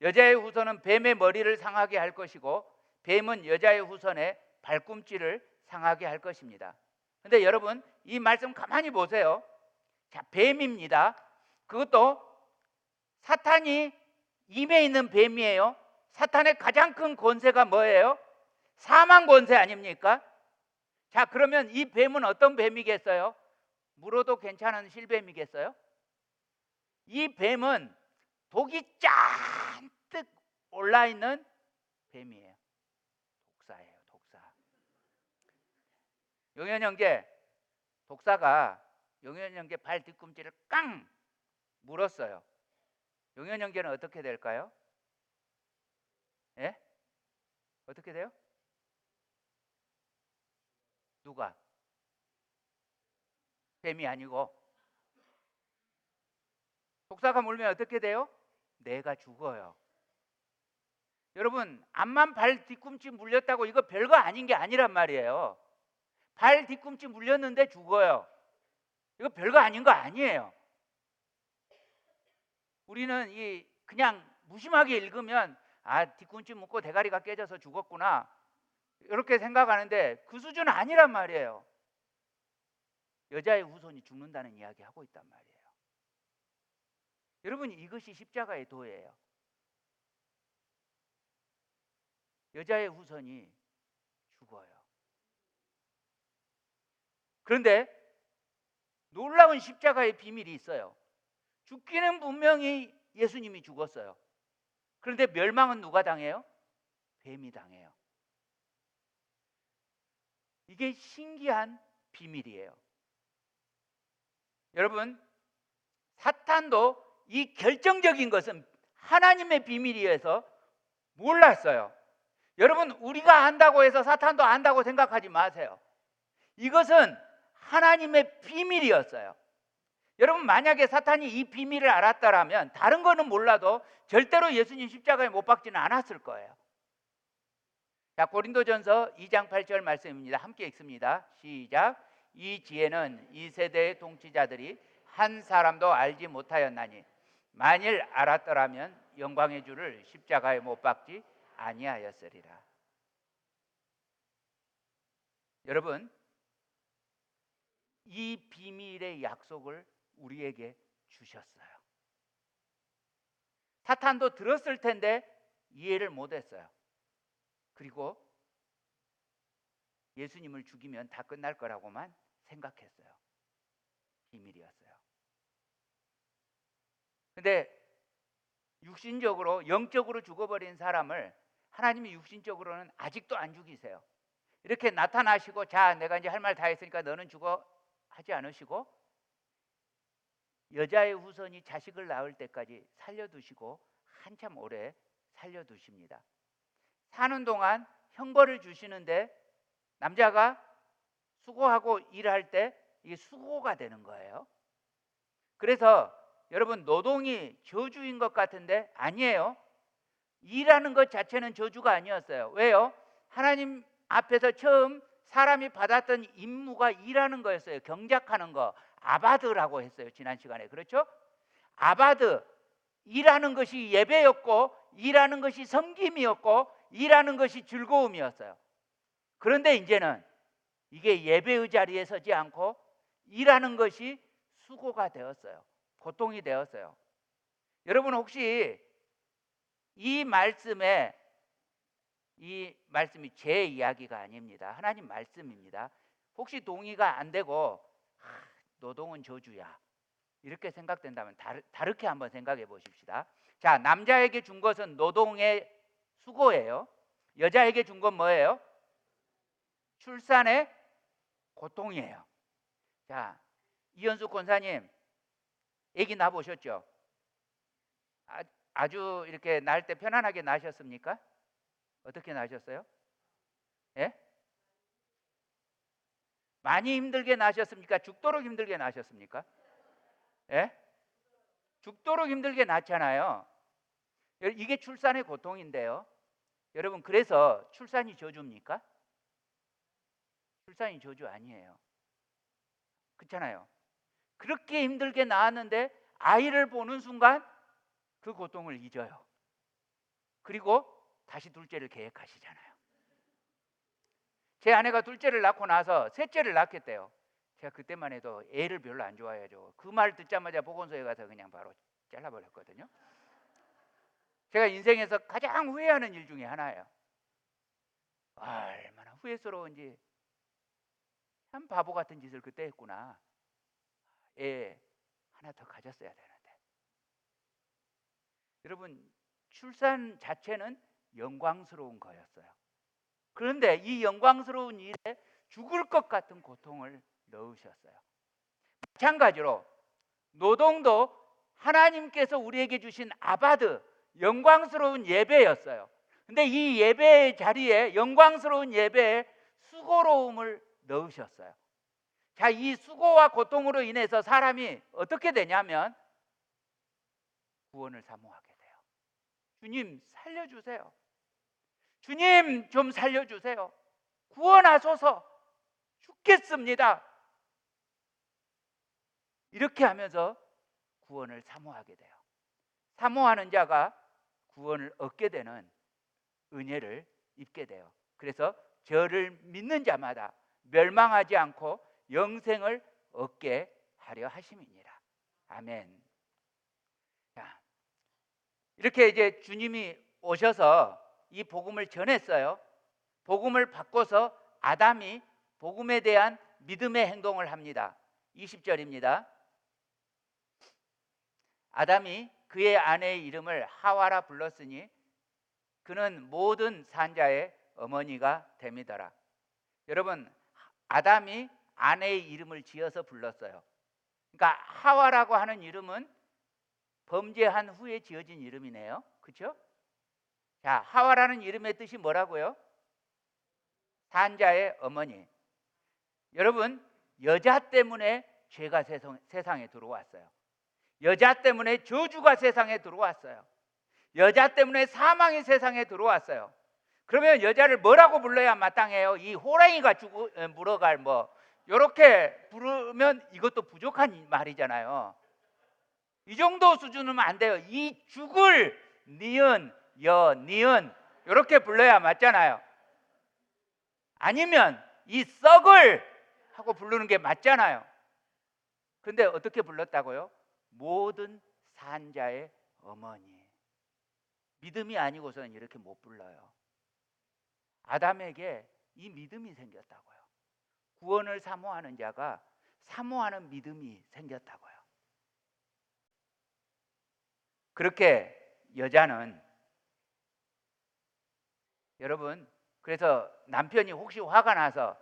여자의 후손은 뱀의 머리를 상하게 할 것이고 뱀은 여자의 후손의 발꿈치를 상하게 할 것입니다. 그런데 여러분, 이 말씀 가만히 보세요. 자, 뱀입니다. 그것도 사탄이 임해 있는 뱀이에요. 사탄의 가장 큰 권세가 뭐예요? 사망 권세 아닙니까? 자, 그러면 이 뱀은 어떤 뱀이겠어요? 물어도 괜찮은 실뱀이겠어요? 이 뱀은 독이 잔뜩 올라있는 뱀이에요. 독사예요, 독사. 용현영계 독사가 용현영계 발 뒤꿈치를 깡 물었어요. 용현영계는 어떻게 될까요? 예? 어떻게 돼요? 누가? 뱀이 아니고 독사가 물면 어떻게 돼요? 내가 죽어요. 여러분, 암만 발 뒤꿈치 물렸다고 이거 별거 아닌 게 아니란 말이에요. 발 뒤꿈치 물렸는데 죽어요. 이거 별거 아닌 거 아니에요. 우리는 그냥 무심하게 읽으면 아, 뒤꿈치 묶고 대가리가 깨져서 죽었구나 이렇게 생각하는데 그 수준은 아니란 말이에요. 여자의 후손이 죽는다는 이야기 하고 있단 말이에요. 여러분, 이것이 십자가의 도예요. 여자의 후손이 죽어요. 그런데 놀라운 십자가의 비밀이 있어요. 죽기는 분명히 예수님이 죽었어요. 그런데 멸망은 누가 당해요? 뱀이 당해요. 이게 신기한 비밀이에요. 여러분, 사탄도 이 결정적인 것은 하나님의 비밀이어서 몰랐어요. 여러분, 우리가 안다고 해서 사탄도 안다고 생각하지 마세요. 이것은 하나님의 비밀이었어요. 여러분, 만약에 사탄이 이 비밀을 알았다면 다른 거는 몰라도 절대로 예수님 십자가에 못 박지는 않았을 거예요. 자, 고린도전서 2장 8절 말씀입니다. 함께 읽습니다. 시작. 이 지혜는 이 세대의 통치자들이 한 사람도 알지 못하였나니 만일 알았더라면 영광의 주를 십자가에 못 박지 아니하였으리라. 여러분, 이 비밀의 약속을 우리에게 주셨어요. 사탄도 들었을 텐데 이해를 못했어요. 그리고 예수님을 죽이면 다 끝날 거라고만 생각했어요. 비밀이었어요. 근데 육신적으로, 영적으로 죽어버린 사람을 하나님이 육신적으로는 아직도 안 죽이세요. 이렇게 나타나시고, 자, 내가 이제 할 말 다 했으니까 너는 죽어 하지 않으시고, 여자의 후손이 자식을 낳을 때까지 살려두시고 한참 오래 살려두십니다. 사는 동안 형벌을 주시는데 남자가 수고하고 일할 때 이게 수고가 되는 거예요. 그래서 여러분, 노동이 저주인 것 같은데 아니에요. 일하는 것 자체는 저주가 아니었어요. 왜요? 하나님 앞에서 처음 사람이 받았던 임무가 일하는 거였어요. 경작하는 거, 아바드라고 했어요, 지난 시간에. 그렇죠? 아바드, 일하는 것이 예배였고, 일하는 것이 섬김이었고, 일하는 것이 즐거움이었어요. 그런데 이제는 이게 예배의 자리에 서지 않고 일하는 것이 수고가 되었어요. 고통이 되었어요. 여러분, 혹시 이 말씀이 제 이야기가 아닙니다. 하나님 말씀입니다. 혹시 동의가 안 되고 노동은 저주야, 이렇게 생각된다면 다르게 한번 생각해 보십시다. 자, 남자에게 준 것은 노동의 수고예요. 여자에게 준 건 뭐예요? 출산의 고통이에요. 자, 이현수 권사님, 아기 낳아보셨죠? 아주 이렇게 낳을 때 편안하게 낳으셨습니까? 어떻게 낳으셨어요? 예? 많이 힘들게 낳으셨습니까? 죽도록 힘들게 낳으셨습니까? 예? 죽도록 힘들게 낳잖아요. 이게 출산의 고통인데요. 여러분, 그래서 출산이 저주입니까? 출산이 저주 아니에요. 그렇잖아요. 그렇게 힘들게 낳았는데 아이를 보는 순간 그 고통을 잊어요. 그리고 다시 둘째를 계획하시잖아요. 제 아내가 둘째를 낳고 나서 셋째를 낳겠대요. 제가 그때만 해도 애를 별로 안 좋아해가지고 그 말 듣자마자 보건소에 가서 그냥 바로 잘라버렸거든요. 제가 인생에서 가장 후회하는 일 중에 하나예요. 얼마나 후회스러운지, 참 바보 같은 짓을 그때 했구나. 애 하나 더 가졌어야 되는데. 여러분, 출산 자체는 영광스러운 거였어요. 그런데 이 영광스러운 일에 죽을 것 같은 고통을 넣으셨어요. 마찬가지로 노동도 하나님께서 우리에게 주신 아바드, 영광스러운 예배였어요. 근데 이 예배의 자리에, 영광스러운 예배에 수고로움을 넣으셨어요. 자, 이 수고와 고통으로 인해서 사람이 어떻게 되냐면 구원을 사모하게 돼요. 주님 살려주세요. 주님 좀 살려주세요. 구원하소서. 죽겠습니다. 이렇게 하면서 구원을 사모하게 돼요. 사모하는 자가 구원을 얻게 되는 은혜를 입게 돼요. 그래서 저를 믿는 자마다 멸망하지 않고 영생을 얻게 하려 하심이니라. 아멘. 자, 이렇게 이제 주님이 오셔서 이 복음을 전했어요. 복음을 바꿔서 아담이 복음에 대한 믿음의 행동을 합니다. 20절입니다. 아담이 그의 아내의 이름을 하와라 불렀으니 그는 모든 산자의 어머니가 됨이더라. 여러분, 아담이 아내의 이름을 지어서 불렀어요. 그러니까 하와라고 하는 이름은 범죄한 후에 지어진 이름이네요. 그렇죠? 자, 하와라는 이름의 뜻이 뭐라고요? 산자의 어머니. 여러분, 여자 때문에 죄가 세상에 들어왔어요. 여자 때문에 저주가 세상에 들어왔어요. 여자 때문에 사망이 세상에 들어왔어요. 그러면 여자를 뭐라고 불러야 마땅해요? 이 호랑이가 물어갈 뭐 이렇게 부르면 이것도 부족한 말이잖아요. 이 정도 수준이면 안 돼요. 이 죽을 니은, 여, 니은 이렇게 불러야 맞잖아요. 아니면 이 썩을 하고 부르는 게 맞잖아요. 근데 어떻게 불렀다고요? 모든 산자의 어머니. 믿음이 아니고서는 이렇게 못 불러요. 아담에게 이 믿음이 생겼다고요. 구원을 사모하는 자가 사모하는 믿음이 생겼다고요. 그렇게 여자는, 여러분, 그래서 남편이 혹시 화가 나서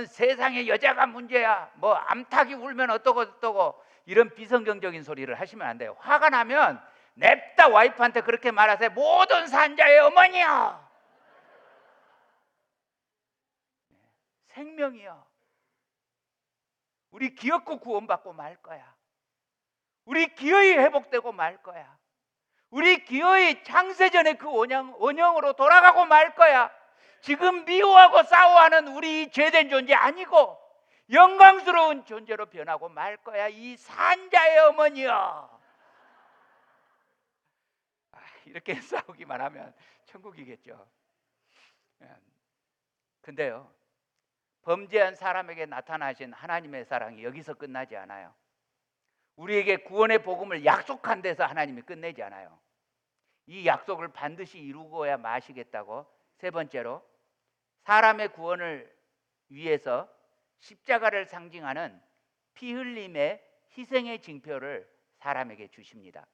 세상에 여자가 문제야, 뭐 암탉이 울면 어떠고 이런 비성경적인 소리를 하시면 안 돼요. 화가 나면 냅다 와이프한테 그렇게 말하세요. 모든 산자의 어머니여, 생명이여, 우리 기어코 구원받고 말 거야. 우리 기어이 회복되고 말 거야. 우리 기어이 창세전의 그 원형으로 돌아가고 말 거야. 지금 미워하고 싸워하는 우리 죄된 존재 아니고 영광스러운 존재로 변하고 말 거야. 이 산자의 어머니여. 이렇게 싸우기만 하면 천국이겠죠. 근데요, 범죄한 사람에게 나타나신 하나님의 사랑이 여기서 끝나지 않아요. 우리에게 구원의 복음을 약속한 데서 하나님이 끝내지 않아요. 이 약속을 반드시 이루고야 마시겠다고, 세 번째로 사람의 구원을 위해서 십자가를 상징하는 피 흘림의 희생의 징표를 사람에게 주십니다.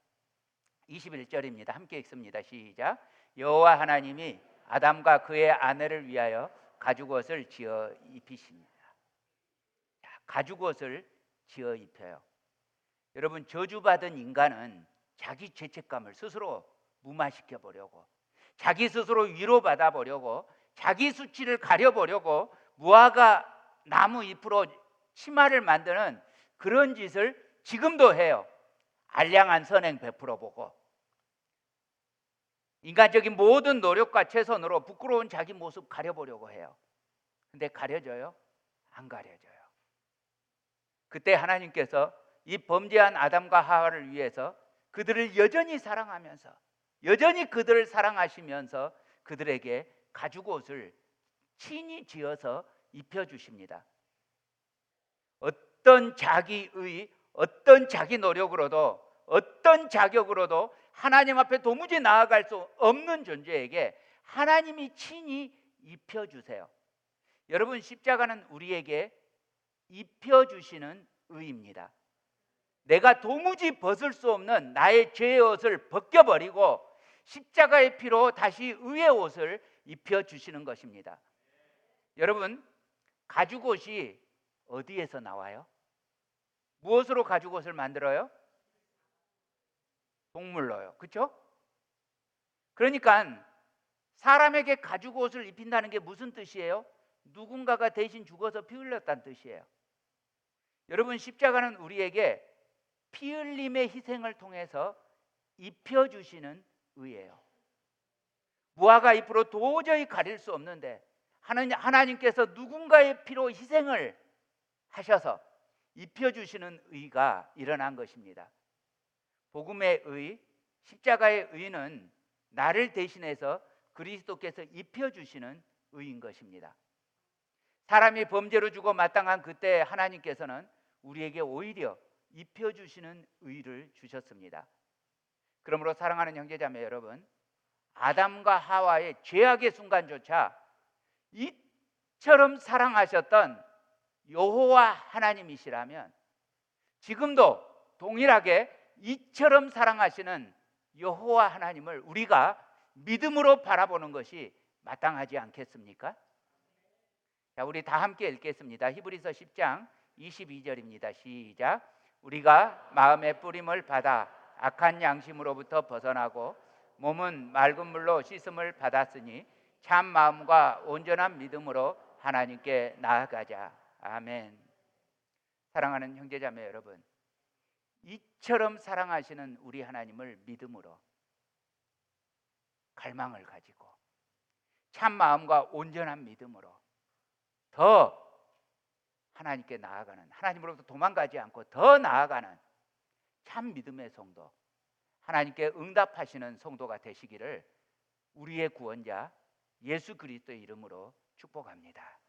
21절입니다. 함께 읽습니다. 시작. 여호와 하나님이 아담과 그의 아내를 위하여 가죽옷을 지어 입히십니다. 가죽옷을 지어 입혀요. 여러분, 저주받은 인간은 자기 죄책감을 스스로 무마시켜 보려고, 자기 스스로 위로받아 보려고, 자기 수치를 가려보려고 무화과 나무 잎으로 치마를 만드는 그런 짓을 지금도 해요. 알량한 선행 베풀어 보고 인간적인 모든 노력과 최선으로 부끄러운 자기 모습 가려보려고 해요. 근데 가려져요? 안 가려져요. 그때 하나님께서 이 범죄한 아담과 하와를 위해서 그들을 여전히 사랑하면서, 여전히 그들을 사랑하시면서 그들에게 가죽옷을 친히 지어서 입혀주십니다. 어떤 자기의, 어떤 자기 노력으로도, 어떤 자격으로도 하나님 앞에 도무지 나아갈 수 없는 존재에게 하나님이 친히 입혀주세요. 여러분, 십자가는 우리에게 입혀주시는 의입니다. 내가 도무지 벗을 수 없는 나의 죄의 옷을 벗겨버리고 십자가의 피로 다시 의의 옷을 입혀주시는 것입니다. 여러분, 가죽옷이 어디에서 나와요? 무엇으로 가죽옷을 만들어요? 동물로요. 그렇죠? 그러니까 사람에게 가죽옷을 입힌다는 게 무슨 뜻이에요? 누군가가 대신 죽어서 피 흘렸다는 뜻이에요. 여러분, 십자가는 우리에게 피 흘림의 희생을 통해서 입혀주시는 의예요. 무화과 잎으로 도저히 가릴 수 없는데 하나님께서 누군가의 피로 희생을 하셔서 입혀주시는 의가 일어난 것입니다. 복음의 의, 십자가의 의는 나를 대신해서 그리스도께서 입혀주시는 의인 것입니다. 사람이 범죄로 죽어 마땅한 그때 하나님께서는 우리에게 오히려 입혀주시는 의를 주셨습니다. 그러므로 사랑하는 형제자매 여러분, 아담과 하와의 죄악의 순간조차 이처럼 사랑하셨던 여호와 하나님이시라면 지금도 동일하게 이처럼 사랑하시는 여호와 하나님을 우리가 믿음으로 바라보는 것이 마땅하지 않겠습니까? 자, 우리 다 함께 읽겠습니다. 히브리서 10장 22절입니다. 시작. 우리가 마음의 뿌림을 받아 악한 양심으로부터 벗어나고 몸은 맑은 물로 씻음을 받았으니 참 마음과 온전한 믿음으로 하나님께 나아가자. 아멘. 사랑하는 형제자매 여러분, 이처럼 사랑하시는 우리 하나님을 믿음으로 갈망을 가지고 참 마음과 온전한 믿음으로 더 하나님께 나아가는, 하나님으로부터 도망가지 않고 더 나아가는 참 믿음의 성도, 하나님께 응답하시는 성도가 되시기를 우리의 구원자 예수 그리스도의 이름으로 축복합니다.